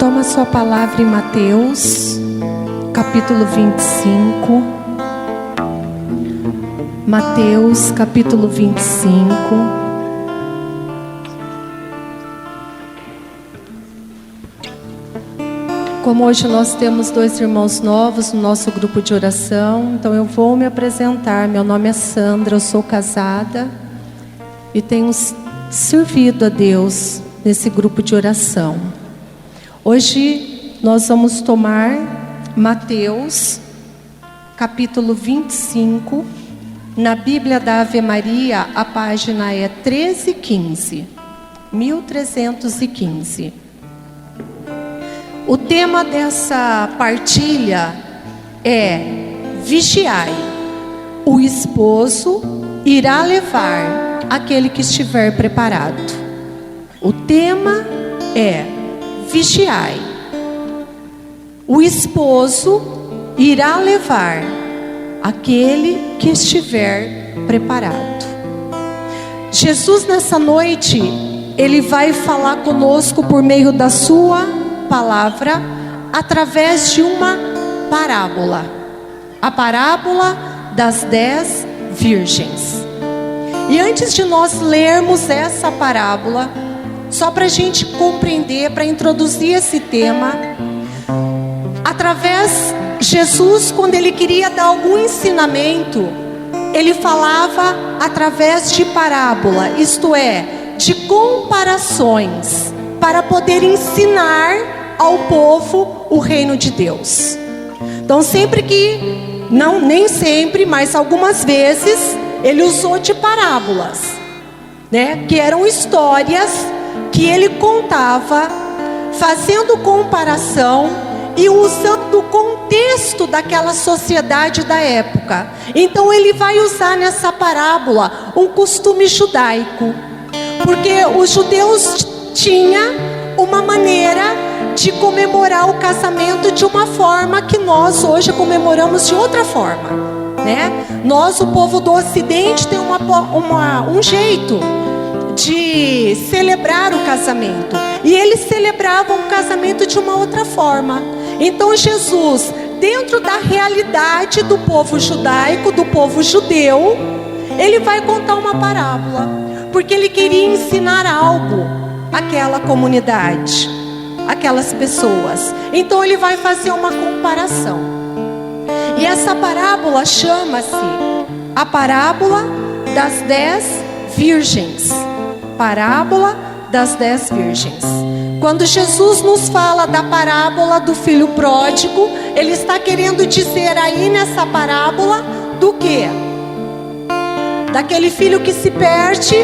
Toma sua palavra em Mateus, capítulo 25. Mateus, capítulo 25. Como hoje nós temos 2 irmãos novos no nosso grupo de oração, então eu vou me apresentar. Meu nome é Sandra, eu sou casada e tenho servido a Deus nesse grupo de oração. Hoje nós vamos tomar Mateus, capítulo 25. Na Bíblia da Ave Maria, a página é 1315, 1315. O tema dessa partilha é: vigiai, o esposo irá levar aquele que estiver preparado. O tema é: vigiai, o esposo irá levar aquele que estiver preparado. Jesus nessa noite, Ele vai falar conosco por meio da sua palavra, através de uma parábola. A parábola das 10 virgens. E antes de nós lermos essa parábola, só para a gente compreender, para introduzir esse tema, através Jesus, quando Ele queria dar algum ensinamento, Ele falava através de parábola, isto é, de comparações, para poder ensinar ao povo o reino de Deus. Então sempre que, não, nem sempre, mas algumas vezes, Ele usou de parábolas, né? Que eram histórias que Ele contava, fazendo comparação e usando o contexto daquela sociedade da época. Então Ele vai usar nessa parábola um costume judaico, porque os judeus tinham uma maneira de comemorar o casamento de uma forma que nós hoje comemoramos de outra forma, né? Nós, o povo do Ocidente, tem um jeito de celebrar o casamento, e eles celebravam o casamento de uma outra forma. Então Jesus, dentro da realidade do povo judaico, do povo judeu, Ele vai contar uma parábola, porque Ele queria ensinar algo àquela comunidade, aquelas pessoas. Então Ele vai fazer uma comparação. E essa parábola chama-se a parábola das 10 virgens. Parábola das 10 virgens. Quando Jesus nos fala da parábola do filho pródigo, Ele está querendo dizer aí nessa parábola do quê? Daquele filho que se perde,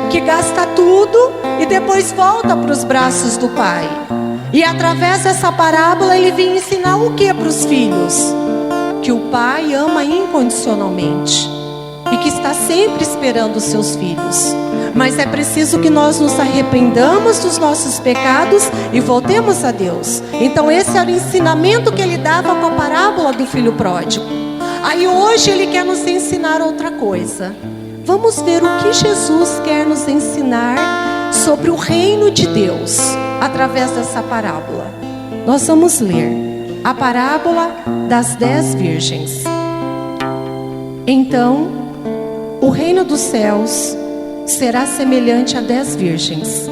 que gasta tudo e depois volta para os braços do pai. E através dessa parábola Ele vem ensinar o que para os filhos? Que o pai ama incondicionalmente e que está sempre esperando os seus filhos. Mas é preciso que nós nos arrependamos dos nossos pecados e voltemos a Deus. Então esse era o ensinamento que Ele dava com a parábola do filho pródigo. Aí hoje Ele quer nos ensinar outra coisa. Vamos ver o que Jesus quer nos ensinar sobre o reino de Deus através dessa parábola. Nós vamos ler a parábola das 10 virgens. Então, o reino dos céus será semelhante a 10 virgens,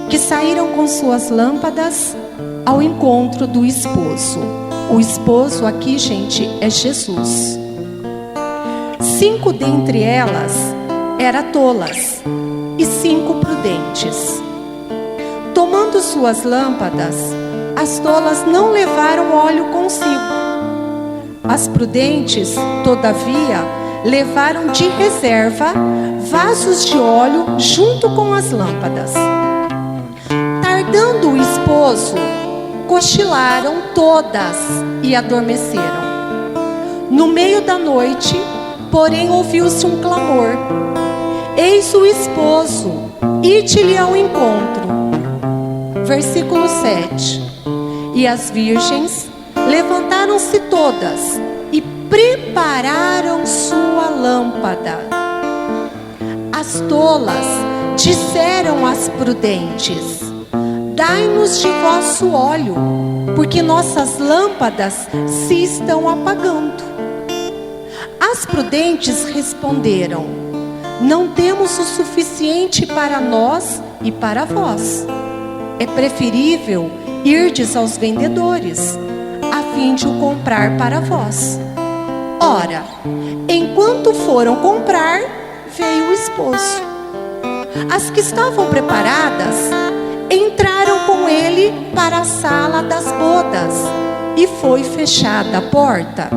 que saíram com suas lâmpadas ao encontro do esposo. O esposo aqui, gente, é Jesus. 5 dentre elas eram tolas e 5 prudentes. Tomando suas lâmpadas, as tolas não levaram óleo consigo. As prudentes, todavia, levaram de reserva vasos de óleo junto com as lâmpadas. Tardando o esposo, cochilaram todas e adormeceram. No meio da noite, porém, ouviu-se um clamor: eis o esposo, ide-lhe ao encontro. Versículo 7. E as virgens levantaram-se todas e prepararam sua lâmpada. As tolas disseram às prudentes: dai-nos de vosso óleo, porque nossas lâmpadas se estão apagando. As prudentes responderam: não temos o suficiente para nós e para vós. É preferível irdes aos vendedores, a fim de o comprar para vós. Ora, enquanto foram comprar, veio o esposo. As que estavam preparadas entraram com ele para a sala das bodas, e foi fechada a porta.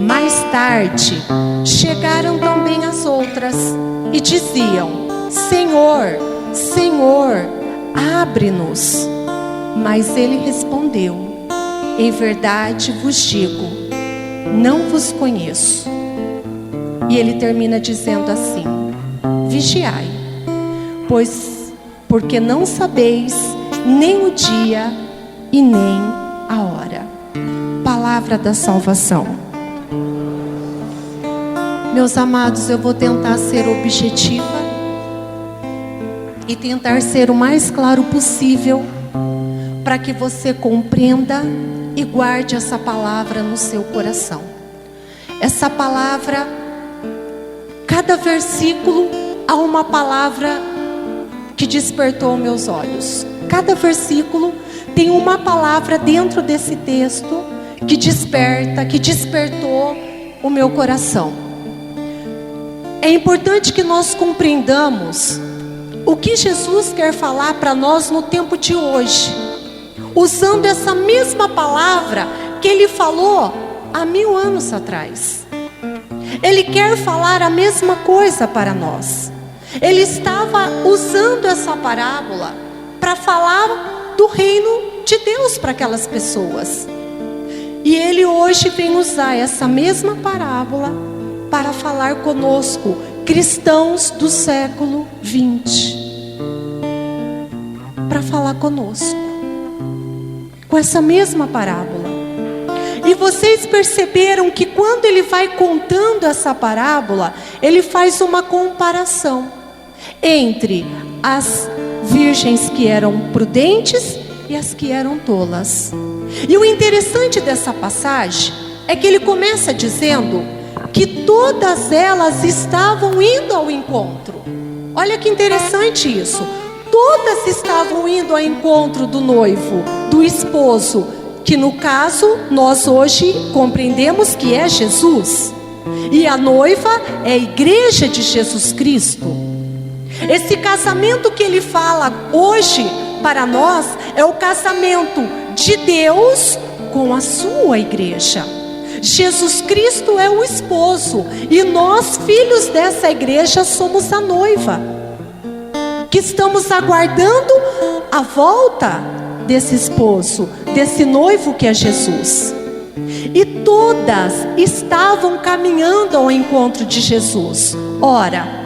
Mais tarde, chegaram também as outras, e diziam: Senhor, Senhor, abre-nos. Mas ele respondeu: em verdade vos digo, não vos conheço. E ele termina dizendo assim: vigiai, porque não sabeis nem o dia e nem a hora. Palavra da salvação. Meus amados, eu vou tentar ser objetiva e tentar ser o mais claro possível, para que você compreenda e guarde essa palavra no seu coração. Essa palavra, cada versículo há uma palavra que despertou meus olhos. Cada versículo tem uma palavra dentro desse texto que despertou o meu coração. É importante que nós compreendamos o que Jesus quer falar para nós no tempo de hoje, usando essa mesma palavra que ele falou há 1000 anos atrás. Ele quer falar a mesma coisa para nós. Ele estava usando essa parábola para falar do reino de Deus para aquelas pessoas. E ele hoje vem usar essa mesma parábola para falar conosco, cristãos do século 20. Para falar conosco com essa mesma parábola. E vocês perceberam que quando ele vai contando essa parábola, ele faz uma comparação entre as virgens que eram prudentes e as que eram tolas. E o interessante dessa passagem é que ele começa dizendo que todas elas estavam indo ao encontro. Olha que interessante isso. Todas estavam indo ao encontro do noivo, do esposo, que no caso nós hoje compreendemos que é Jesus. E a noiva é a igreja de Jesus Cristo. Esse casamento que ele fala hoje para nós é o casamento de Deus com a sua igreja. Jesus Cristo é o esposo e nós, filhos dessa igreja, somos a noiva, que estamos aguardando a volta desse esposo, desse noivo que é Jesus. E todas estavam caminhando ao encontro de Jesus. Ora,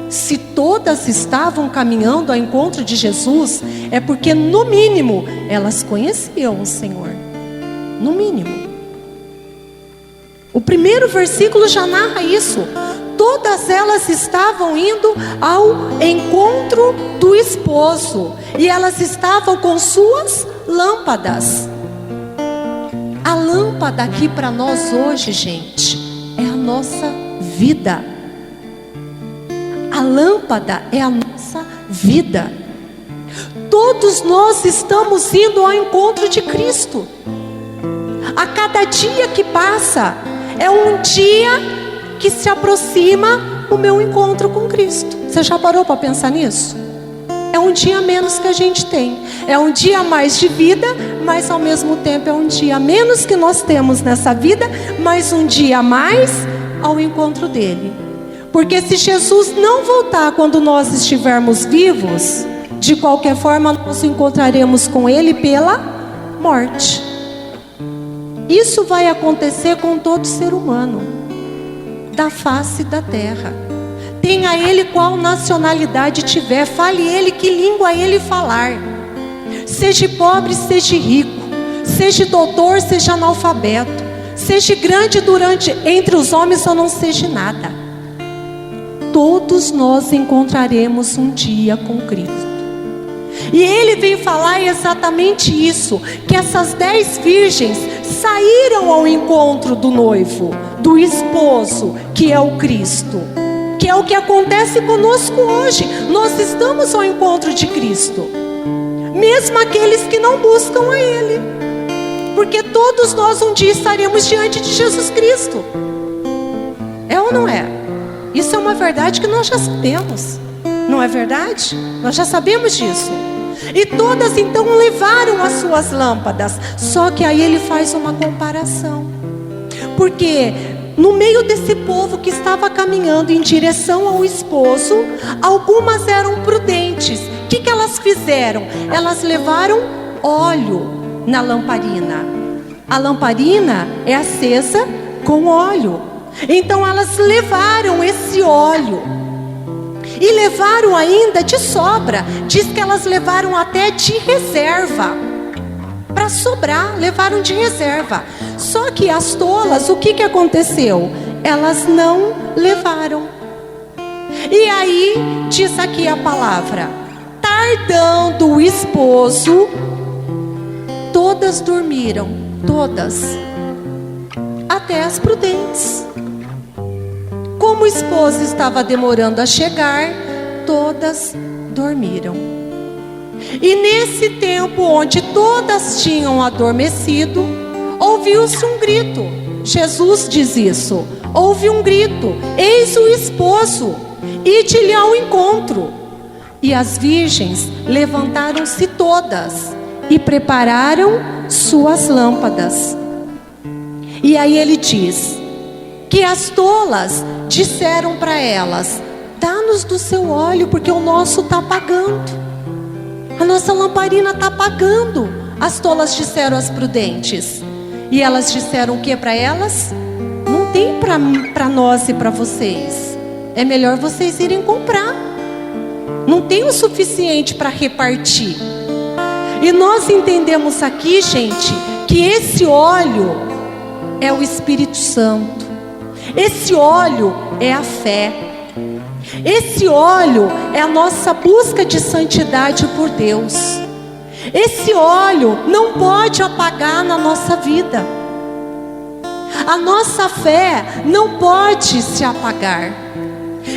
se todas estavam caminhando ao encontro de Jesus, é porque no mínimo elas conheciam o Senhor. No mínimo. O primeiro versículo já narra isso. Todas elas estavam indo ao encontro do esposo. E elas estavam com suas lâmpadas. A lâmpada aqui para nós hoje, gente, é a nossa vida. A lâmpada é a nossa vida. Todos nós estamos indo ao encontro de Cristo. A cada dia que passa, é um dia que se aproxima o meu encontro com Cristo. Você já parou para pensar nisso? É um dia a menos que a gente tem. É um dia a mais de vida, mas ao mesmo tempo é um dia a menos que nós temos nessa vida, mas um dia a mais ao encontro dele. Porque se Jesus não voltar quando nós estivermos vivos, de qualquer forma nós encontraremos com ele pela morte. Isso vai acontecer com todo ser humano da face da terra. Tenha ele qual nacionalidade tiver, fale ele que língua ele falar. Seja pobre, seja rico, seja doutor, seja analfabeto, seja grande entre os homens ou não seja nada. Todos nós encontraremos um dia com Cristo. E ele vem falar exatamente isso, que essas 10 virgens saíram ao encontro do noivo, do esposo, que é o Cristo. Que é o que acontece conosco hoje. Nós estamos ao encontro de Cristo. Mesmo aqueles que não buscam a Ele. Porque todos nós um dia estaremos diante de Jesus Cristo. É ou não é? Isso é uma verdade que nós já sabemos. Não é verdade? Nós já sabemos disso. E todas então levaram as suas lâmpadas. Só que aí ele faz uma comparação. Porque no meio desse povo que estava caminhando em direção ao esposo, algumas eram prudentes. O que elas fizeram? Elas levaram óleo na lamparina. A lamparina é acesa com óleo. Então elas levaram esse óleo. E levaram ainda de sobra. Diz que elas levaram até de reserva. Para sobrar, levaram de reserva. Só que as tolas, o que aconteceu? Elas não levaram. E aí, diz aqui a palavra: tardando o esposo, todas dormiram. Todas. Até as prudentes. Como o esposo estava demorando a chegar, todas dormiram. E nesse tempo onde todas tinham adormecido, ouviu-se um grito. Jesus diz isso. Houve um grito: eis o esposo, ide-lhe ao encontro. E as virgens levantaram-se todas e prepararam suas lâmpadas. E aí ele diz que as tolas disseram para elas: dá-nos do seu óleo, porque o nosso está apagando. A nossa lamparina está apagando. As tolas disseram às prudentes. E elas disseram o que para elas? Não tem para nós e para vocês. É melhor vocês irem comprar. Não tem o suficiente para repartir. E nós entendemos aqui, gente, que esse óleo é o Espírito Santo. Esse óleo é a fé. Esse óleo é a nossa busca de santidade por Deus. Esse óleo não pode apagar na nossa vida. A nossa fé não pode se apagar.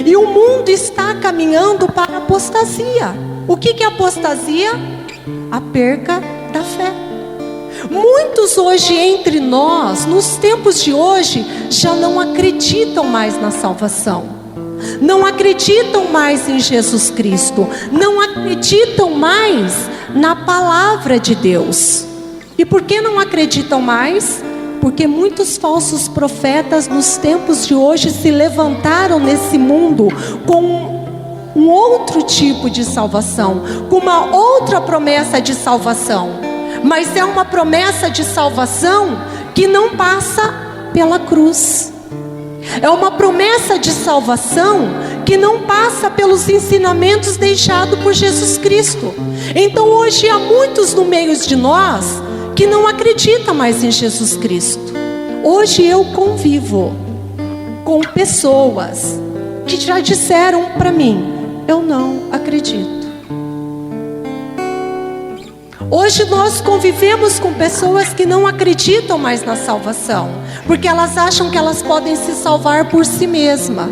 E o mundo está caminhando para a apostasia. O que é apostasia? A perca da fé. Muitos hoje entre nós, nos tempos de hoje, já não acreditam mais na salvação. Não acreditam mais em Jesus Cristo. Não acreditam mais na palavra de Deus. E por que não acreditam mais? Porque muitos falsos profetas nos tempos de hoje se levantaram nesse mundo com um outro tipo de salvação, com uma outra promessa de salvação. Mas é uma promessa de salvação que não passa pela cruz. É uma promessa de salvação que não passa pelos ensinamentos deixados por Jesus Cristo. Então hoje há muitos no meio de nós que não acreditam mais em Jesus Cristo. Hoje eu convivo com pessoas que já disseram para mim: eu não acredito. Hoje nós convivemos com pessoas que não acreditam mais na salvação, porque elas acham que elas podem se salvar por si mesmas.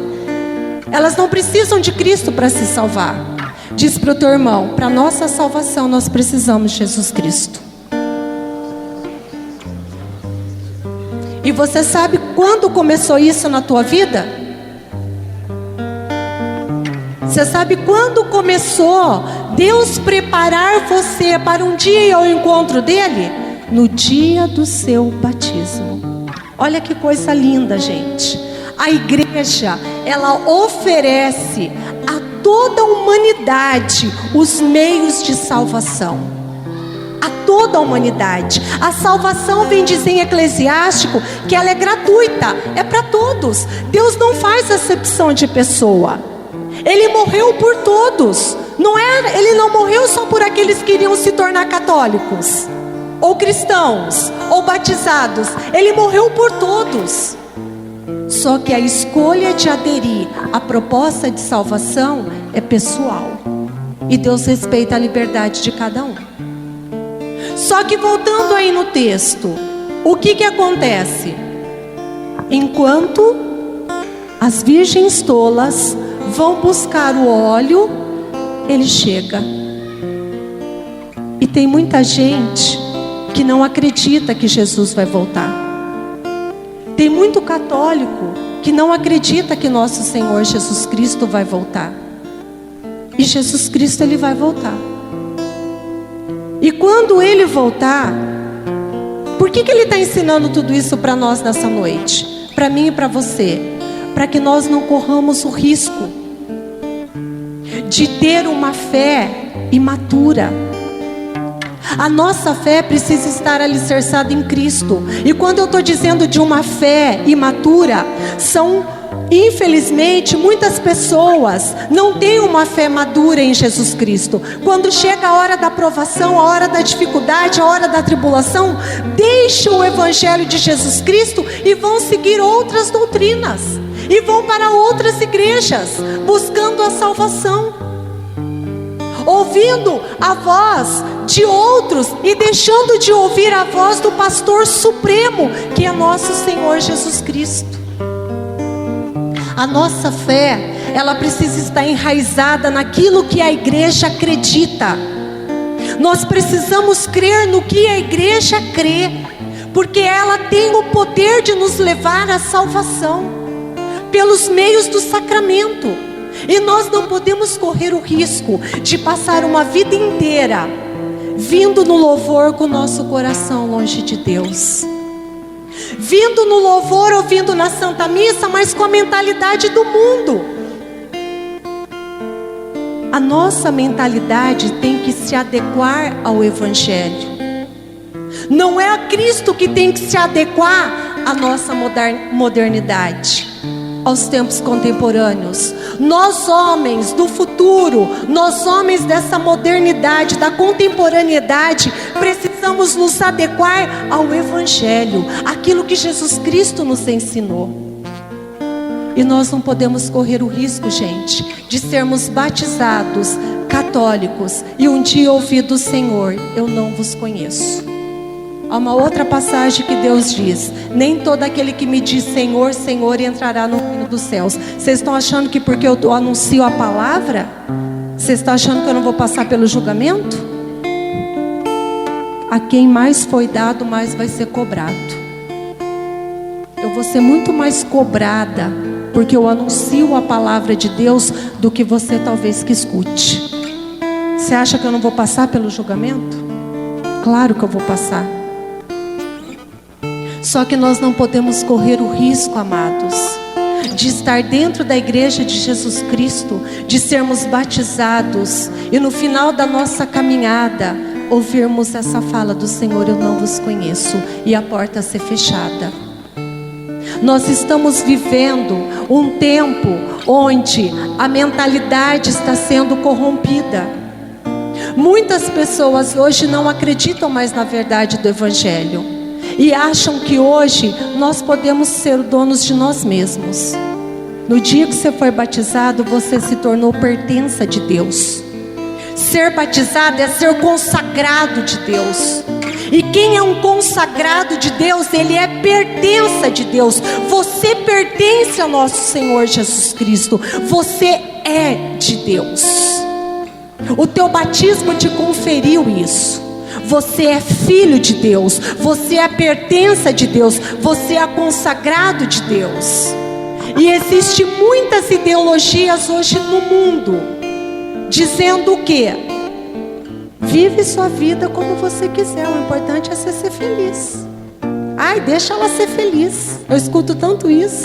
Elas não precisam de Cristo para se salvar. Diz para o teu irmão: para nossa salvação nós precisamos de Jesus Cristo. E você sabe quando começou isso na tua vida? Você sabe quando começou Deus preparar você para um dia ir ao encontro dele? No dia do seu batismo. Olha que coisa linda, gente. A igreja, ela oferece a toda a humanidade os meios de salvação. A toda a humanidade. A salvação, vem dizer em Eclesiástico, que ela é gratuita, é para todos. Deus não faz acepção de pessoa. Ele morreu por todos. Ele não morreu só por aqueles que iriam se tornar católicos, ou cristãos, ou batizados. Ele morreu por todos. Só que a escolha de aderir à proposta de salvação é pessoal. E Deus respeita a liberdade de cada um. Só que voltando aí no texto, o que acontece? Enquanto as virgens tolas vão buscar o óleo, ele chega. E tem muita gente que não acredita que Jesus vai voltar. Tem muito católico que não acredita que nosso Senhor Jesus Cristo vai voltar. E Jesus Cristo, ele vai voltar. E quando ele voltar, por que ele está ensinando tudo isso para nós nessa noite? Para mim e para você. Para que nós não corramos o risco de ter uma fé imatura. A nossa fé precisa estar alicerçada em Cristo. E quando eu estou dizendo de uma fé imatura, são, infelizmente, muitas pessoas não têm uma fé madura em Jesus Cristo. Quando chega a hora da provação, a hora da dificuldade, a hora da tribulação, deixam o Evangelho de Jesus Cristo e vão seguir outras doutrinas. E vão para outras igrejas, buscando a salvação, ouvindo a voz de outros e deixando de ouvir a voz do pastor supremo, que é nosso Senhor Jesus Cristo. A nossa fé, ela precisa estar enraizada naquilo que a igreja acredita. Nós precisamos crer no que a igreja crê, porque ela tem o poder de nos levar à salvação pelos meios do sacramento. E nós não podemos correr o risco de passar uma vida inteira vindo no louvor com o nosso coração longe de Deus, vindo no louvor, ouvindo na Santa Missa, mas com a mentalidade do mundo. A nossa mentalidade tem que se adequar ao Evangelho. Não é a Cristo que tem que se adequar à nossa modernidade, aos tempos contemporâneos. Nós, homens do futuro, nós, homens dessa modernidade, da contemporaneidade, precisamos nos adequar ao Evangelho, aquilo que Jesus Cristo nos ensinou. E nós não podemos correr o risco, gente, de sermos batizados, católicos, e um dia ouvir do Senhor: eu não vos conheço. Há uma outra passagem que Deus diz: nem todo aquele que me diz Senhor, Senhor entrará no reino dos céus. Vocês estão achando que porque eu anuncio a palavra, vocês estão achando que eu não vou passar pelo julgamento? A quem mais foi dado, mais vai ser cobrado. Eu vou ser muito mais cobrada porque eu anuncio a palavra de Deus do que você talvez que escute. Você acha que eu não vou passar pelo julgamento? Claro que eu vou passar. Só que nós não podemos correr o risco, amados, de estar dentro da igreja de Jesus Cristo, de sermos batizados e no final da nossa caminhada ouvirmos essa fala do Senhor: eu não vos conheço, e a porta ser fechada. Nós estamos vivendo um tempo onde a mentalidade está sendo corrompida. Muitas pessoas hoje não acreditam mais na verdade do Evangelho e acham que hoje nós podemos ser donos de nós mesmos. No dia que você foi batizado, você se tornou pertença de Deus. Ser batizado é ser consagrado de Deus. E quem é um consagrado de Deus, ele é pertença de Deus. Você pertence ao nosso Senhor Jesus Cristo. Você é de Deus. O teu batismo te conferiu isso. Você é filho de Deus. Você é pertença de Deus. Você é consagrado de Deus. E existem muitas ideologias hoje no mundo dizendo o quê? Vive sua vida como você quiser. O importante é você ser feliz. Ai, deixa ela ser feliz. Eu escuto tanto isso.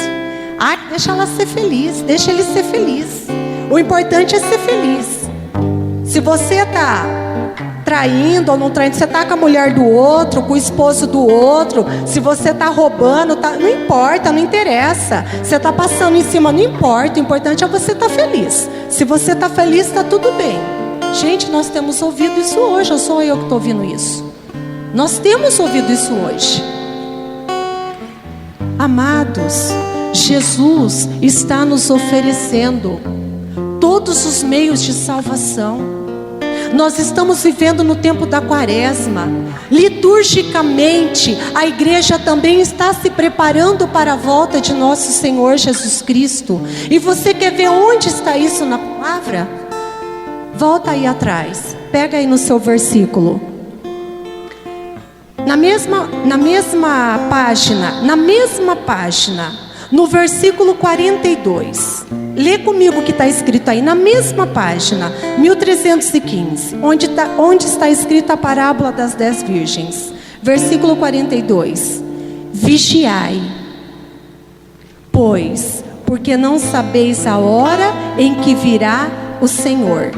Ai, deixa ela ser feliz. Deixa ele ser feliz. O importante é ser feliz. Se você está traindo ou não traindo, você está com a mulher do outro, com o esposo do outro, se você está roubando, não importa, não interessa. Você está passando em cima, não importa. O importante é você estar feliz. Se você está feliz, está tudo bem. Gente, nós temos ouvido isso hoje, ou sou eu que estou ouvindo isso? Nós temos ouvido isso hoje. Amados, Jesus está nos oferecendo todos os meios de salvação. Nós estamos vivendo no tempo da quaresma. Liturgicamente, a igreja também está se preparando para a volta de nosso Senhor Jesus Cristo. E você quer ver onde está isso na palavra? Volta aí atrás, pega aí no seu versículo. Na mesma página, no versículo 42. Lê comigo o que está escrito aí, na mesma página, 1315, onde está escrita a parábola das 10 virgens. Versículo 42. Vigiai, pois, porque não sabeis a hora em que virá o Senhor.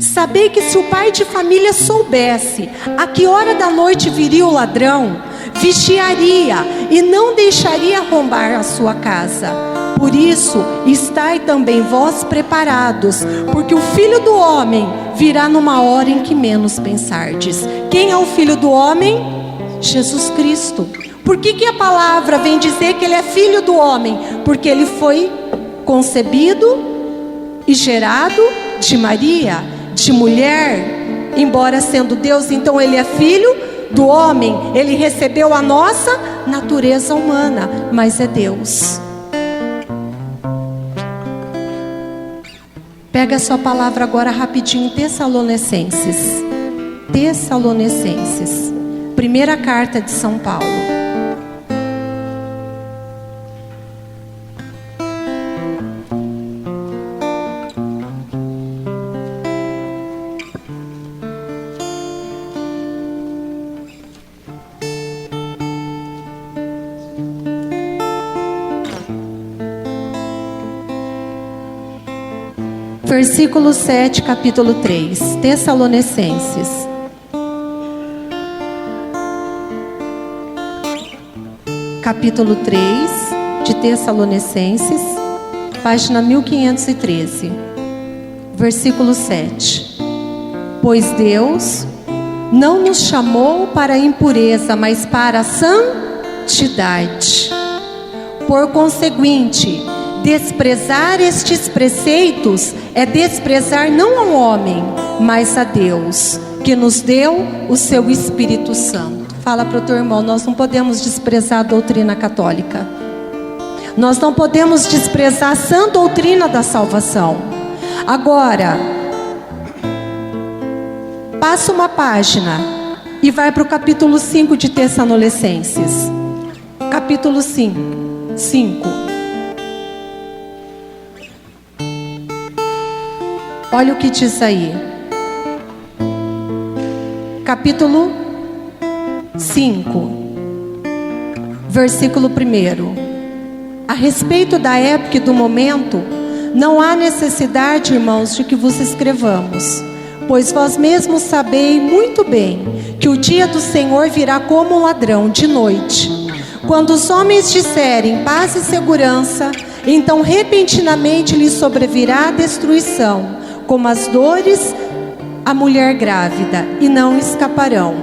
Sabei que se o pai de família soubesse a que hora da noite viria o ladrão, vigiaria e não deixaria arrombar a sua casa. Por isso, estai também vós preparados, porque o Filho do Homem virá numa hora em que menos pensardes. Quem é o Filho do Homem? Jesus Cristo. Por que a palavra vem dizer que Ele é Filho do Homem? Porque Ele foi concebido e gerado de Maria, de mulher, embora sendo Deus, então Ele é Filho do Homem. Ele recebeu a nossa natureza humana, mas é Deus. Pega a sua palavra agora rapidinho, Tessalonicenses. Tessalonicenses, primeira carta de São Paulo. Versículo 7, capítulo 3, Tessalonicenses. Capítulo 3 de Tessalonicenses, página 1513. Versículo 7. Pois Deus não nos chamou para a impureza, mas para a santidade. Por conseguinte, desprezar estes preceitos é desprezar não ao homem, mas a Deus, que nos deu o seu Espírito Santo. Fala para o teu irmão, nós não podemos desprezar a doutrina católica. Nós não podemos desprezar a sã doutrina da salvação. Agora, passa uma página e vai para o capítulo 5 de Tessalonicenses. Capítulo 5. Olha o que diz aí. Capítulo 5, versículo 1. A respeito da época e do momento, não há necessidade, irmãos, de que vos escrevamos, pois vós mesmos sabeis muito bem que o dia do Senhor virá como um ladrão de noite. Quando os homens disserem paz e segurança, então repentinamente lhes sobrevirá a destruição, como as dores a mulher grávida, e não escaparão.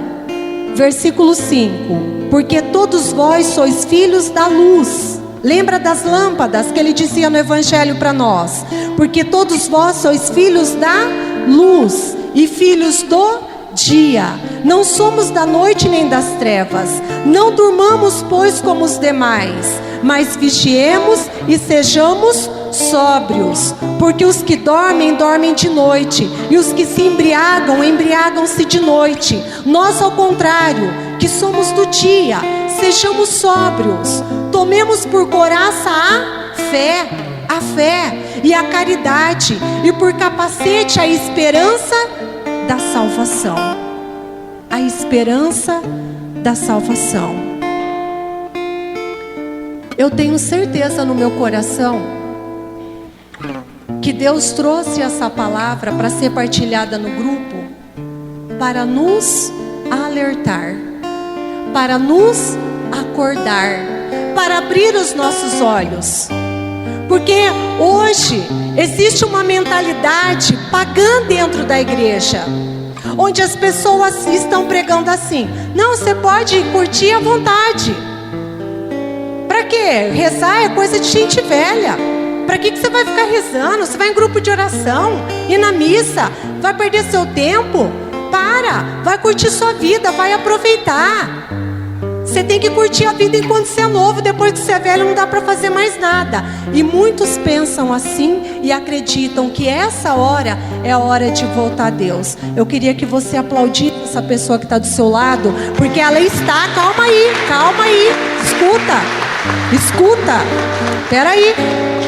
Versículo 5. Porque todos vós sois filhos da luz. Lembra das lâmpadas que ele dizia no Evangelho para nós? Porque todos vós sois filhos da luz e filhos do dia. Não somos da noite nem das trevas. Não durmamos, pois, como os demais, mas vigiemos e sejamos sóbrios, porque os que dormem, dormem de noite, e os que se embriagam, embriagam-se de noite. Nós, ao contrário, que somos do dia, sejamos sóbrios, tomemos por couraça a fé e a caridade, e por capacete a esperança da salvação. A esperança da salvação. Eu tenho certeza no meu coração que Deus trouxe essa palavra para ser partilhada no grupo, para nos alertar, para nos acordar, para abrir os nossos olhos. Porque hoje existe uma mentalidade pagã dentro da igreja, onde as pessoas estão pregando assim: não, você pode curtir à vontade. Para quê? Rezar é coisa de gente velha. Para que você vai ficar rezando? Você vai em grupo de oração, ir na missa, vai perder seu tempo? Vai curtir sua vida, vai aproveitar. Você tem que curtir a vida enquanto você é novo. Depois que você é velho não dá para fazer mais nada. E muitos pensam assim e acreditam que essa hora é a hora de voltar a Deus. Eu queria que você aplaudisse essa pessoa que está do seu lado, porque ela está, calma aí, escuta, peraí.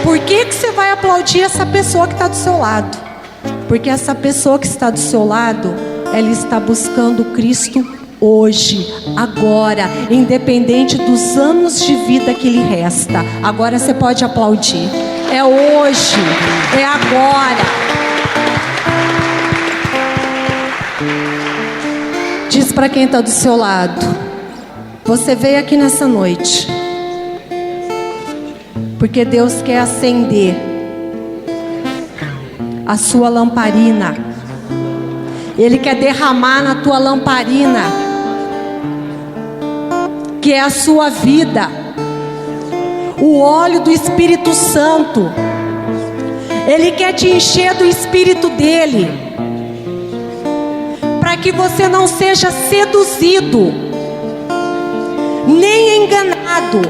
Por que você vai aplaudir essa pessoa que está do seu lado? Porque essa pessoa que está do seu lado, ela está buscando Cristo hoje, agora, independente dos anos de vida que lhe resta. Agora você pode aplaudir. É hoje, é agora. Diz para quem está do seu lado: você veio aqui nessa noite porque Deus quer acender a sua lamparina. Ele quer derramar na tua lamparina, que é a sua vida, o óleo do Espírito Santo. Ele quer te encher do Espírito dele, para que você não seja seduzido, nem enganado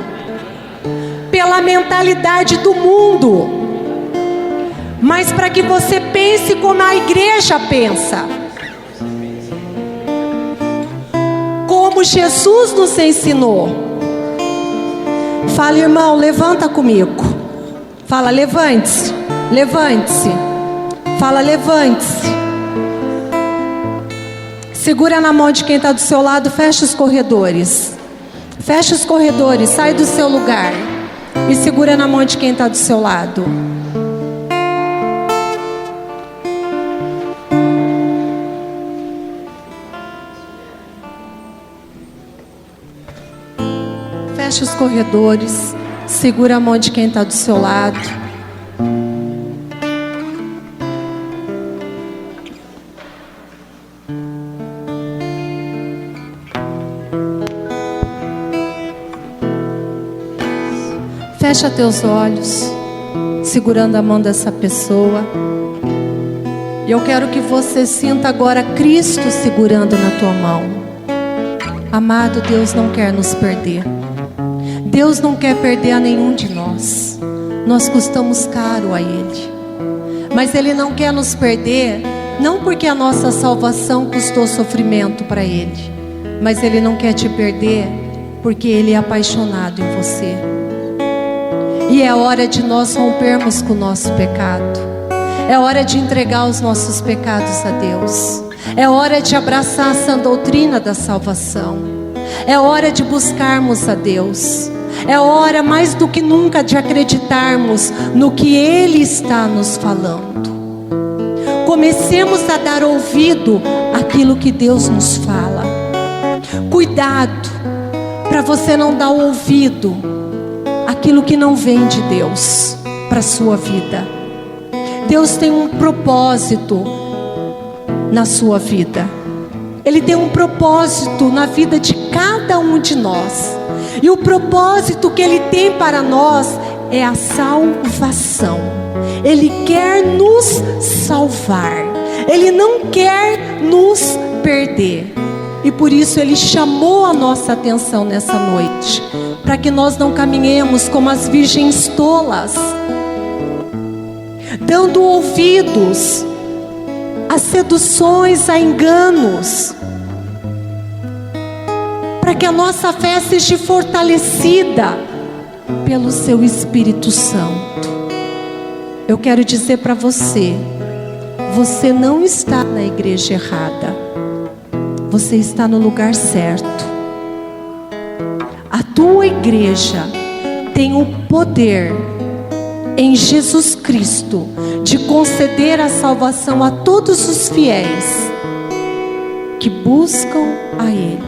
pela mentalidade do mundo, mas para que você pense como a igreja pensa, como Jesus nos ensinou. Fala, irmão, levanta comigo. Fala, levante-se, levante-se. Fala, levante-se. Segura na mão de quem está do seu lado, fecha os corredores. Fecha os corredores, sai do seu lugar e segura na mão de quem está do seu lado. Fecha os corredores, segura a mão de quem está do seu lado. Fecha teus olhos, segurando a mão dessa pessoa. E eu quero que você sinta agora Cristo segurando na tua mão. Amado, Deus não quer nos perder. Deus não quer perder a nenhum de nós. Nós custamos caro a Ele. Mas Ele não quer nos perder, não porque a nossa salvação custou sofrimento para Ele, mas Ele não quer te perder porque Ele é apaixonado em você. E é hora de nós rompermos com o nosso pecado. É hora de entregar os nossos pecados a Deus. É hora de abraçar a sã doutrina da salvação. É hora de buscarmos a Deus. É hora mais do que nunca de acreditarmos no que Ele está nos falando. Comecemos a dar ouvido àquilo que Deus nos fala. Cuidado para você não dar ouvido àquilo que não vem de Deus para a sua vida. Deus tem um propósito na sua vida. Ele tem um propósito na vida de cada um de nós. E o propósito que Ele tem para nós é a salvação. Ele quer nos salvar. Ele não quer nos perder. E por isso Ele chamou a nossa atenção nessa noite, para que nós não caminhemos como as virgens tolas, dando ouvidos a seduções, a enganos, para que a nossa fé seja fortalecida pelo Seu Espírito Santo. Eu quero dizer para você, você não está na igreja errada, você está no lugar certo. A tua igreja tem o poder em Jesus Cristo de conceder a salvação a todos os fiéis que buscam a Ele,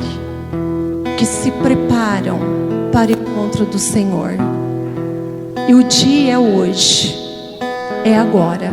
que se preparam para o encontro do Senhor. E o dia é hoje, é agora.